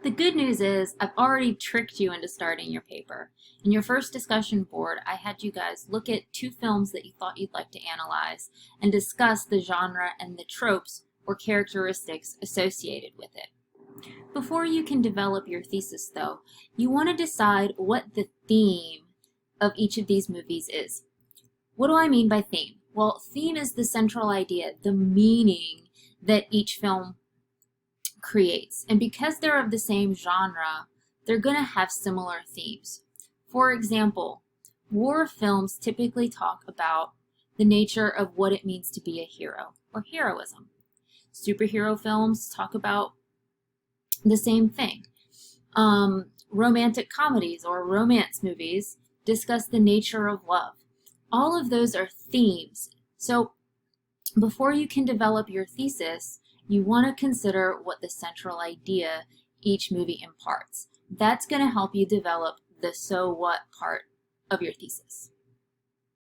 The good news is I've already tricked you into starting your paper. In your first discussion board, I had you guys look at two films that you thought you'd like to analyze and discuss the genre and the tropes or characteristics associated with it. Before you can develop your thesis, though, you want to decide what the theme of each of these movies is. What do I mean by theme? Well, theme is the central idea, the meaning that each film creates. And because they're of the same genre, they're going to have similar themes. For example, war films typically talk about the nature of what it means to be a hero or heroism. Superhero films talk about the same thing. Romantic comedies or romance movies discuss the nature of love. All of those are themes. So before you can develop your thesis, you want to consider what the central idea each movie imparts. That's going to help you develop the so what part of your thesis.